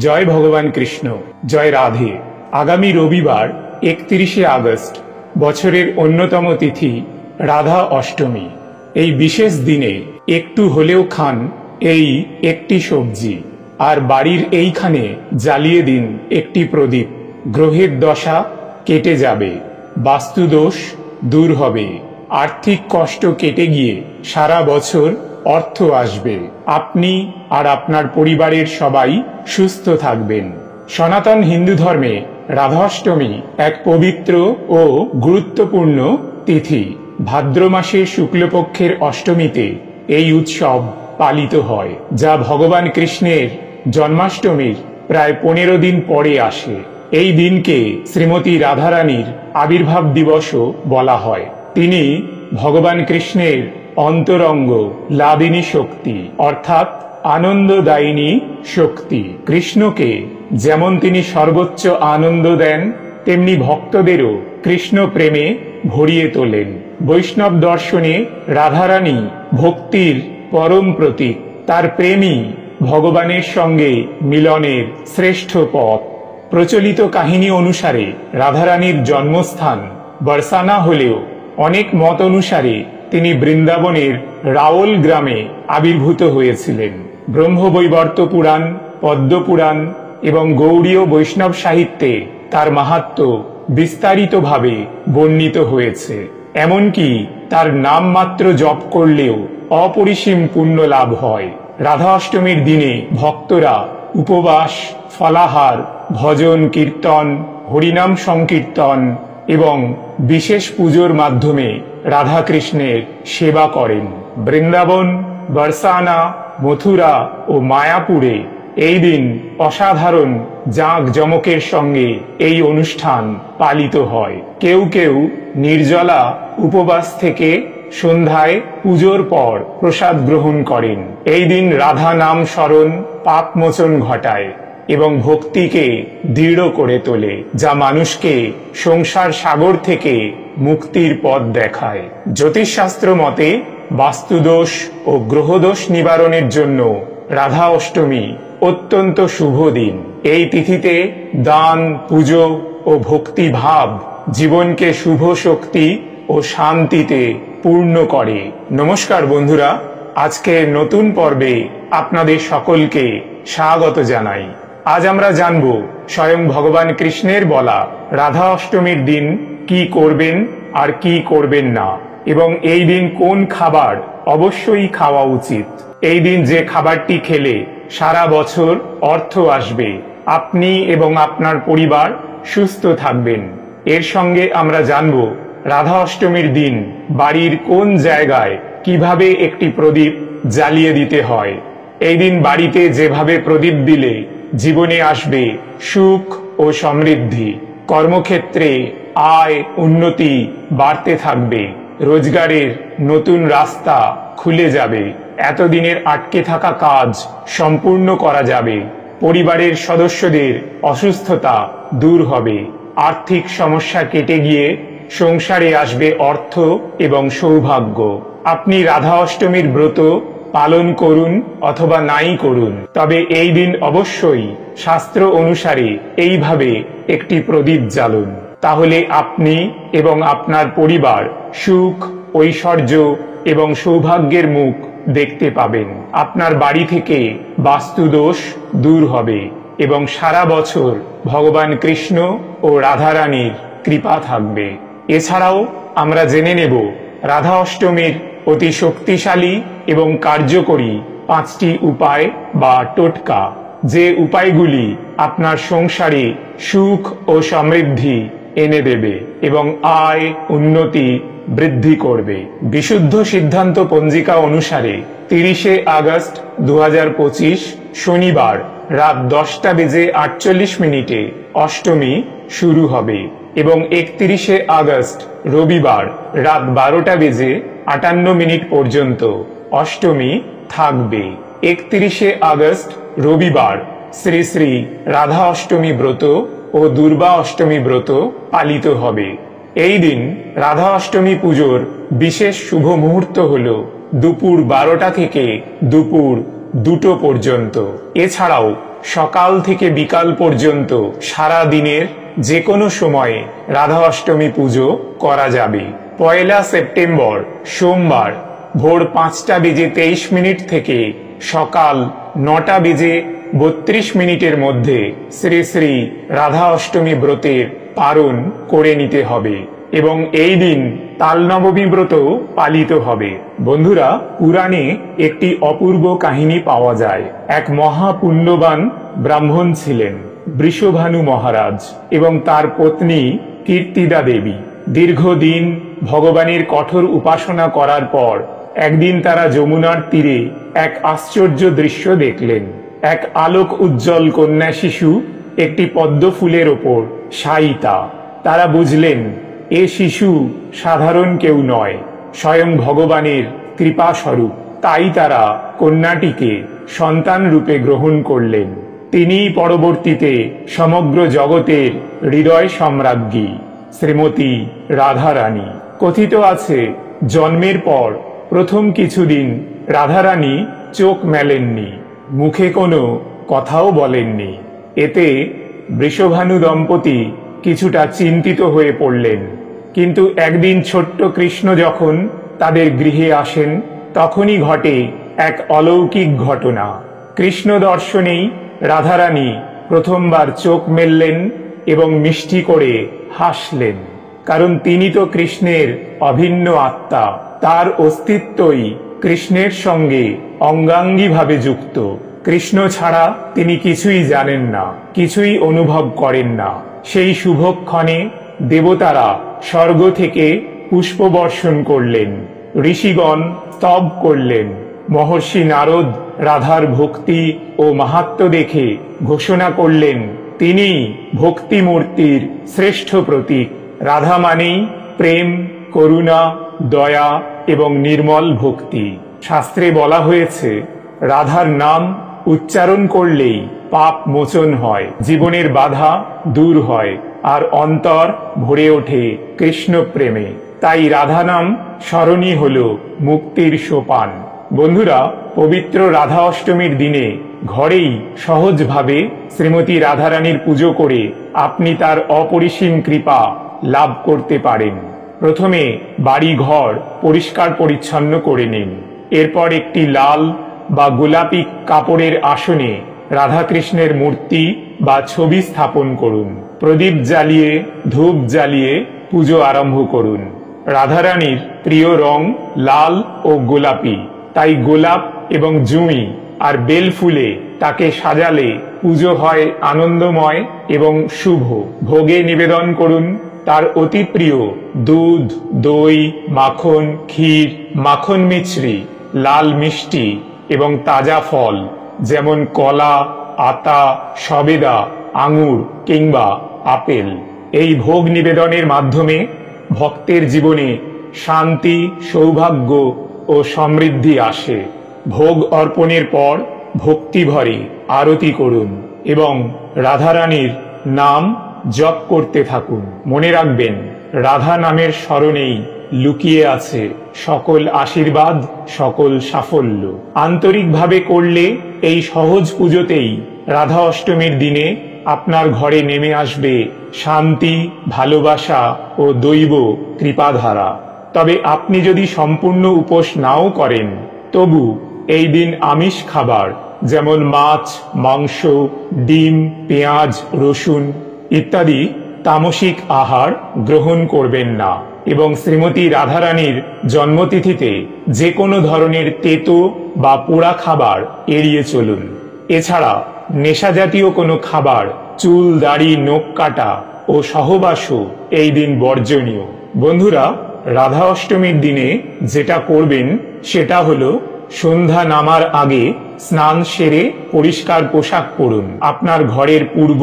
জয় ভগবান কৃষ্ণ, জয় রাধে। আগামী রবিবার 31শে আগস্ট বছরের অন্যতম তিথি রাধা অষ্টমী। এই বিশেষ দিনে একটু হলেও খান এই একটি সবজি, আর বাড়ির এইখানে জ্বালিয়ে দিন একটি প্রদীপ। গ্রহের দশা কেটে যাবে, বাস্তুদোষ দূর হবে, আর্থিক কষ্ট কেটে গিয়ে সারা বছর অর্থ আসবে। আপনি আর আপনার পরিবারের সবাই সুস্থ থাকবেন। সনাতন হিন্দু ধর্মে রাধাষ্টমী এক পবিত্র ও গুরুত্বপূর্ণ তিথি। ভাদ্র মাসের শুক্লপক্ষের অষ্টমীতে এই উৎসব পালিত হয়, যা ভগবান কৃষ্ণের জন্মাষ্টমীর প্রায় 15 দিন পরে আসে। এই দিনকে শ্রীমতী রাধারানীর আবির্ভাব দিবসও বলা হয়। তিনি ভগবান কৃষ্ণের অন্তরঙ্গ লাদিনী শক্তি, অর্থাৎ আনন্দদায়িনী শক্তি। কৃষ্ণকে যেমন তিনি সর্বোচ্চ আনন্দ দেন, তেমনি ভক্তদেরও কৃষ্ণ প্রেমে ভরিয়ে তোলেন। বৈষ্ণব দর্শনে রাধারানী ভক্তির পরম প্রতীক। তার প্রেমই ভগবানের সঙ্গে মিলনের শ্রেষ্ঠ পথ। প্রচলিত কাহিনী অনুসারে রাধারানীর জন্মস্থান বরসানা হলেও অনেক মত অনুসারে তিনি বৃন্দাবনের রাওল গ্রামে আবির্ভূত হয়েছিলেন। ব্রহ্মবৈবর্ত পুরাণ, পদ্মপুরাণ এবং গৌড়ীয় বৈষ্ণব সাহিত্যে তার মাহাত্ম্য বিস্তারিতভাবে বর্ণিত হয়েছে। এমনকি তার নাম মাত্র জপ করলেও অপরিসীম পুণ্য লাভ হয়। রাধা অষ্টমীর দিনে ভক্তরা উপবাস, ফলাহার, ভজন কীর্তন, হরিনাম সংকীর্তন এবং বিশেষ পুজোর মাধ্যমে রাধাকৃষ্ণের সেবা করেন। বৃন্দাবন, বরসানা, মথুরা ও মায়াপুরে এই দিন অসাধারণ জাঁকজমকের সঙ্গে এই অনুষ্ঠান পালিত হয়। কেউ কেউ নির্জলা উপবাস থেকে সন্ধ্যায় পুজোর পর প্রসাদ গ্রহণ করেন। এই দিন রাধা নাম স্মরণ পাপমোচন ঘটায় এবং ভক্তিকে দৃঢ় করে তোলে, যা মানুষকে সংসার সাগর থেকে মুক্তির পথ দেখায়। জ্যোতিষশাস্ত্র মতে বাস্তুদোষ ও গ্রহদোষ নিবারণের জন্য রাধা অষ্টমী অত্যন্ত শুভ দিন। এই তিথিতে দান, পুজো ও ভক্তি ভাব জীবনকে শুভ শক্তি ও শান্তিতে পূর্ণ করে। নমস্কার বন্ধুরা, আজকে নতুন পর্বে আপনাদের সকলকে স্বাগত জানাই। আজ আমরা জানব স্বয়ং ভগবান কৃষ্ণের বলা রাধা অষ্টমীর দিন কি করবেন আর কি করবেন না, এবং এই দিন কোন খাবার অবশ্যই খাওয়া উচিত। এই দিন যে খাবারটি খেলে সারা বছর অর্থ আসবে, আপনি এবং আপনার পরিবার সুস্থ থাকবেন। এর সঙ্গে আমরা জানব রাধা অষ্টমীর দিন বাড়ির কোন জায়গায় কিভাবে একটি প্রদীপ জ্বালিয়ে দিতে হয়। এই দিন বাড়িতে যেভাবে প্রদীপ দিলে জীবনে আসবে সুখ ও সমৃদ্ধি, কর্মক্ষেত্রে আয় উন্নতি বাড়তে থাকবে, রোজগারের নতুন রাস্তা খুলে যাবে, এতদিনের আটকে থাকা কাজ সম্পূর্ণ করা যাবে, পরিবারের সদস্যদের অসুস্থতা দূর হবে, আর্থিক সমস্যা কেটে গিয়ে সংসারে আসবে অর্থ এবং সৌভাগ্য। আপনি রাধা অষ্টমীর ব্রত পালন করুন অথবা নাই করুন, তবে এই দিন অবশ্যই শাস্ত্র অনুসারে এইভাবে একটি প্রদীপ জ্বালুন। তাহলে আপনি এবং আপনার পরিবার সুখ, ঐশ্বর্য এবং সৌভাগ্যের মুখ দেখতে পাবেন। আপনার বাড়ি থেকে বাস্তুদোষ দূর হবে এবং সারা বছর ভগবান কৃষ্ণ ও রাধারানীর কৃপা থাকবে। এছাড়াও আমরা জেনে নেব রাধা অষ্টমীর অতি শক্তিশালী এবং কার্যকরী 5টি উপায় বা টোটকা, যে উপায়গুলি আপনার সংসারে সুখ ও সমৃদ্ধি এনে দেবে এবং আয় উন্নতি বৃদ্ধি করবে। বিশুদ্ধ সিদ্ধান্ত পঞ্জিকা অনুসারে 30শে আগস্ট 2025 শনিবার রাত 10:48 অষ্টমী শুরু হবে এবং 31শে আগস্ট রবিবার রাত 12:58 পর্যন্ত অষ্টমী থাকবে। 31শে আগস্ট রবিবার শ্রী শ্রী রাধা অষ্টমী ব্রত ও দুর্বা অষ্টমী ব্রত পালিত হবে। এই দিন রাধা অষ্টমী পুজোর বিশেষ শুভ মুহূর্ত হল দুপুর 12টা থেকে দুপুর 2টো পর্যন্ত। এছাড়াও সকাল থেকে বিকাল পর্যন্ত সারা দিনের যে কোনো সময়ে রাধা অষ্টমী পুজো করা যাবে। 1 সেপ্টেম্বর সোমবার ভোর 5:23 থেকে সকাল 9:32 মধ্যে শ্রী শ্রী রাধা অষ্টমী ব্রতের পালন করে নিতে হবে এবং এই দিন তালনবমী ব্রত পালিত হবে। বন্ধুরা, পুরাণে একটি অপূর্ব কাহিনী পাওয়া যায়। এক মহাপুণ্যবান ব্রাহ্মণ ছিলেন বৃষভানু মহারাজ এবং তার পত্নী কীর্তিদা দেবী। দীর্ঘদিন ভগবানের কঠোর উপাসনা করার পর একদিন তারা যমুনার তীরে এক আশ্চর্য দৃশ্য দেখলেন। এক আলোক উজ্জ্বল কন্যা শিশু একটি পদ্ম ফুলের ওপর শায়িতা। তারা বুঝলেন এ শিশু সাধারণ কেউ নয়, স্বয়ং ভগবানের কৃপা স্বরূপ। তাই তারা কন্যাটিকে সন্তান রূপে গ্রহণ করলেন। তিনিই পরবর্তীতে সমগ্র জগতের হৃদয় সম্রাজ্ঞী শ্রীমতী রাধারানী। কথিত আছে, জন্মের পর প্রথম কিছুদিন রাধারানী চোখ মেলেননি, মুখে কোনো কথাও বলেননি। এতে বৃষভানু দম্পতি কিছুটা চিন্তিত হয়ে পড়লেন। কিন্তু একদিন ছোট্ট কৃষ্ণ যখন তাদের গৃহে আসেন, তখনই ঘটে এক অলৌকিক ঘটনা। কৃষ্ণ দর্শনেই রাধারানী প্রথমবার চোখ মেললেন এবং মিষ্টি করে হাসলেন। কারণ তিনি তো কৃষ্ণের অভিন্ন আত্মা, তার অস্তিত্বই কৃষ্ণের সঙ্গে অঙ্গাঙ্গীভাবে যুক্ত। কৃষ্ণ ছাড়া তিনি কিছুই জানেন না, কিছুই অনুভব করেন না। সেই শুভক্ষণে দেবতারা স্বর্গ থেকে পুষ্প বর্ষণ করলেন, ঋষিগণ স্তব করলেন। মহর্ষি নারদ রাধার ভক্তি ও মাহাত্ম্য দেখে ঘোষণা করলেন তিনি ভক্তিমূর্তির শ্রেষ্ঠ প্রতীক। রাধা মানেই প্রেম, করুণা, দয়া এবং নির্মল ভক্তি। শাস্ত্রে বলা হয়েছে, রাধার নাম উচ্চারণ করলেই পাপ মোচন হয়, জীবনের বাধা দূর হয় আর অন্তর ভরে ওঠে কৃষ্ণ প্রেমে। তাই রাধা নাম স্মরণই হল মুক্তির সোপান। বন্ধুরা, পবিত্র রাধা অষ্টমীর দিনে ঘরেই সহজভাবে শ্রীমতী রাধারানীর পুজো করে আপনি তার অপরিসীম কৃপা লাভ করতে পারেন। প্রথমে বাড়ি ঘর পরিষ্কার পরিচ্ছন্ন করে নিন। এরপর একটি লাল বা গোলাপি কাপড়ের আসনে রাধাকৃষ্ণের মূর্তি বা ছবি স্থাপন করুন। প্রদীপ জ্বালিয়ে ধূপ জ্বালিয়ে পুজো আরম্ভ করুন। রাধারানীর প্রিয় রং লাল ও গোলাপি, তাই গোলাপ এবং জুঁই আর বেল ফুলে তাকে সাজালে পুজো হয় আনন্দময় এবং শুভ। ভোগে নিবেদন করুন তার অতি প্রিয় দুধ, দই, মাখন, ক্ষীর, মাখন মিছরি, লাল মিষ্টি এবং তাজা ফল যেমন কলা, আতা, সবেদা, আঙুর কিংবা আপেল। এই ভোগ নিবেদনের মাধ্যমে ভক্তের জীবনে শান্তি, সৌভাগ্য ও সমৃদ্ধি আসে। ভোগ অর্পণের পর ভক্তি ভরে আরতি করুন এবং রাধারানীর নাম জপ করতে থাকুন। মনে রাখবেন, রাধা নামের স্মরণেই লুকিয়ে আছে সকল আশীর্বাদ, সকল সাফল্য। আন্তরিকভাবে করলে এই সহজ পুজোতেই রাধা অষ্টমীর দিনে আপনার ঘরে নেমে আসবে শান্তি, ভালোবাসা ও দৈব কৃপাধারা। তবে আপনি যদি সম্পূর্ণ উপোস নাও করেন, তবু এই দিন আমিষ খাবার যেমন মাছ, মাংস, ডিম, পেঁয়াজ, রসুন ইত্যাদি তামসিক আহার গ্রহণ করবেন না এবং শ্রীমতী রাধারানীর জন্মতিথিতে যে কোনো ধরনের তেতো বা পোড়া খাবার এড়িয়ে চলুন। এছাড়া নেশাজাতীয় কোনো খাবার, চুল, দাড়ি, নখ কাটা ও সহবাসও এই দিন বর্জনীয়। বন্ধুরা, রাধা অষ্টমীর দিনে যেটা করবেন সেটা হলো সন্ধ্যা নামার আগে স্নান সেরে পরিষ্কার পোশাক পরুন। আপনার ঘরের পূর্ব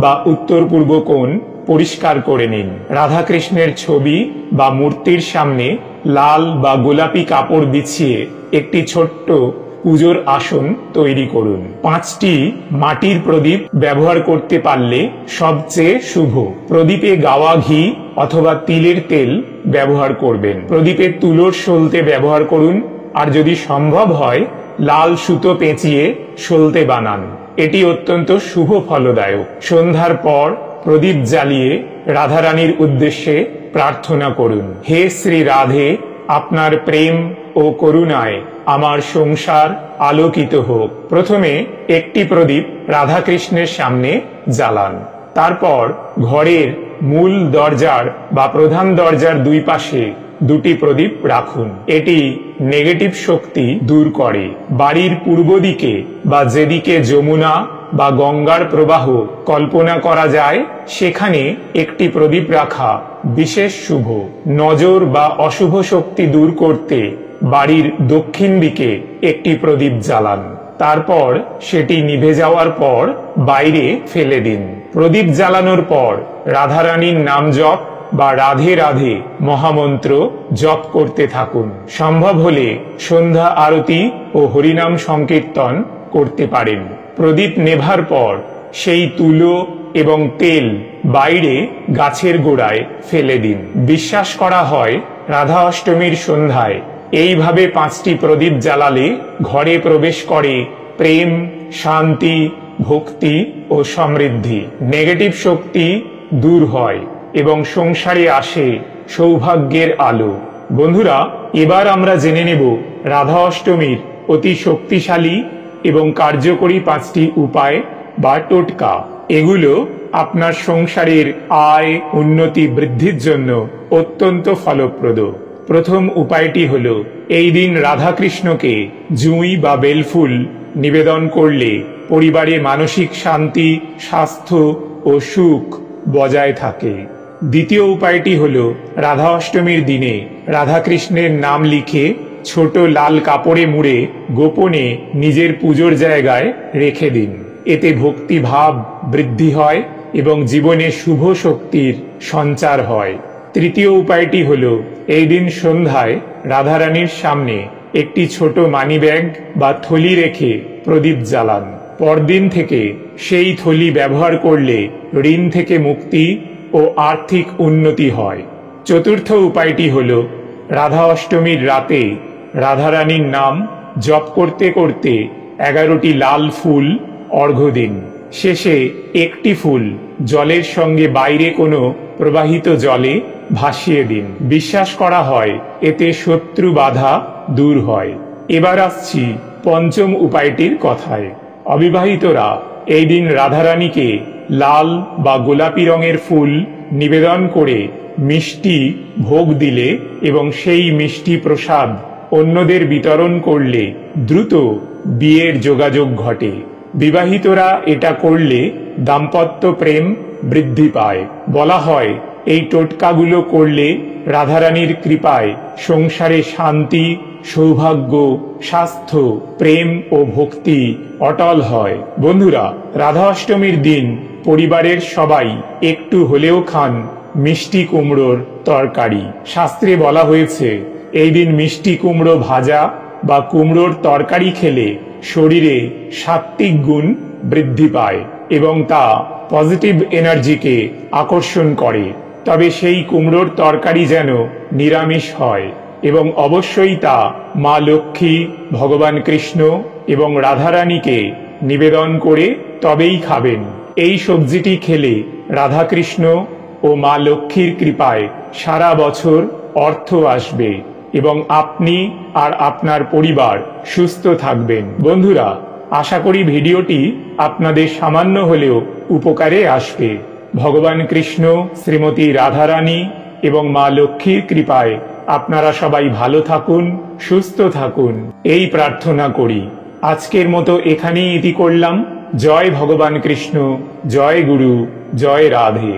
বা উত্তর পূর্ব কোণ পরিষ্কার করে নিন। রাধাকৃষ্ণের ছবি বা মূর্তির সামনে লাল বা গোলাপি কাপড় বিছিয়ে একটি ছোট্ট পুজোর আসন তৈরি করুন। 5টি মাটির প্রদীপ ব্যবহার করতে পারলে সবচেয়ে শুভ। প্রদীপে গাওয়া ঘি অথবা তিলের তেল ব্যবহার করবেন। প্রদীপে তুলোর সলতে ব্যবহার করুন আর যদি সম্ভব হয় লাল সুতো পেঁচিয়ে সলতে বানান। এটি অত্যন্ত শুভ ফলদায়ক। সন্ধ্যার পর প্রদীপ জ্বালিয়ে রাধারানীর উদ্দেশ্যে প্রার্থনা করুন, হে শ্রী রাধে, আপনার প্রেম ও করুণায় আমার সংসার আলোকিত হোক। প্রথমে একটি প্রদীপ রাধাকৃষ্ণের সামনে জ্বালান। তারপর ঘরের মূল দরজার বা প্রধান দরজার দুই পাশে দুটি প্রদীপ রাখুন। এটি নেগেটিভ শক্তি দূর করে। বাড়ির পূর্ব দিকে বা যেদিকে যমুনা বা গঙ্গার প্রবাহ কল্পনা করা যায় সেখানে একটি প্রদীপ রাখা বিশেষ শুভ। নজর বা অশুভ শক্তি দূর করতে বাড়ির দক্ষিণ দিকে একটি প্রদীপ জ্বালান। তারপর সেটি নিভে যাওয়ার পর বাইরে ফেলে দিন। প্রদীপ জ্বালানোর পর রাধারানীর নাম জপ বা রাধে রাধে মহামন্ত্র জপ করতে থাকুন। সম্ভব হলে সন্ধ্যা আরতি ও হরিনাম সংকীর্তন করতে পারেন। প্রদীপ নেভার পর সেই তুলো এবং তেল বাইরে গাছের গোড়ায় ফেলে দিন। বিশ্বাস করা হয় রাধা অষ্টমীর সন্ধ্যায় এইভাবে 5টি প্রদীপ জ্বালালে ঘরে প্রবেশ করে প্রেম, শান্তি, ভক্তি ও সমৃদ্ধি। নেগেটিভ শক্তি দূর হয় এবং সংসারে আসে সৌভাগ্যের আলো। বন্ধুরা, এবার আমরা জেনে নেব রাধা অষ্টমীর অতি শক্তিশালী এবং কার্যকরী 5টি উপায় বা টোটকা। এগুলো আপনার সংসারের আয় উন্নতি বৃদ্ধির জন্য অত্যন্ত ফলপ্রদ। প্রথম উপায়টি হলো, এই দিন রাধাকৃষ্ণকে জুঁই বা বেলফুল নিবেদন করলে পরিবারে মানসিক শান্তি, স্বাস্থ্য ও সুখ বজায় থাকে। দ্বিতীয় উপায়টি হলো, রাধা অষ্টমীর দিনে রাধাকৃষ্ণের নাম লিখে ছোট লাল কাপড়ে মুড়ে গোপনে নিজের পুজোর জায়গায় রেখে দিন। এতে ভক্তি ভাব বৃদ্ধি হয় এবং জীবনে শুভ শক্তির সঞ্চার হয়। তৃতীয় উপায়টি হলো, এই দিন সন্ধ্যায় রাধারানীর সামনে একটি ছোট মানিব্যাগ বা থলি রেখে প্রদীপ জ্বালান। পরদিন থেকে সেই থলি ব্যবহার করলে ঋণ থেকে মুক্তি ও আর্থিক উন্নতি হয়। চতুর্থ উপায়টি হলো, রাধা অষ্টমীর রাতে রাধারানীর নাম জপ করতে করতে 11টি লাল ফুল অর্ঘ্য দিন। শেষে একটি ফুল জলের সঙ্গে বাইরে কোনো প্রবাহিত জলে ভাসিয়ে দিন। বিশ্বাস করা হয় এতে শত্রু বাধা দূর হয়। এবার আসছি পঞ্চম উপায়টির কথায়। অবিবাহিতরা এই দিন রাধারানীকে লাল বা গোলাপি রঙের ফুল নিবেদন করে মিষ্টি ভোগ দিলে এবং সেই মিষ্টি প্রসাদ অন্যদের বিতরণ করলে দ্রুত বিয়ের যোগাযোগ ঘটে। বিবাহিতরা এটা করলে দাম্পত্য প্রেম বৃদ্ধি পায়। বলা হয় এই টোটকাগুলো করলে রাধারানীর কৃপায় সংসারে শান্তি, সৌভাগ্য, স্বাস্থ্য, প্রেম ও ভক্তি অটল হয়। বন্ধুরা, রাধা অষ্টমীর দিন পরিবারের সবাই একটু হলেও খান মিষ্টি কুমড়োর তরকারি। শাস্ত্রে বলা হয়েছে এই দিন মিষ্টি কুমড়ো ভাজা বা কুমড়োর তরকারি খেলে শরীরে সাত্ত্বিক গুণ বৃদ্ধি পায় এবং তা পজিটিভ এনার্জিকে আকর্ষণ করে। তবে সেই কুমড়োর তরকারি যেন নিরামিষ হয় এবং অবশ্যই তা মা লক্ষ্মী, ভগবান কৃষ্ণ এবং রাধারানীকে নিবেদন করে তবেই খাবেন। এই সবজিটি খেলে রাধাকৃষ্ণ ও মা লক্ষ্মীর কৃপায় সারা বছর অর্থ আসবে এবং আপনি আর আপনার পরিবার সুস্থ থাকবেন। বন্ধুরা, আশা করি ভিডিওটি আপনাদের সামান্য হলেও উপকারে আসবে। ভগবান কৃষ্ণ, শ্রীমতী রাধারানী এবং মা লক্ষ্মীর কৃপায় আপনারা সবাই ভালো থাকুন, সুস্থ থাকুন, এই প্রার্থনা করি। আজকের মতো এখানেই ইতি করলাম। জয় ভগবান কৃষ্ণ, জয় গুরু, জয় রাধে।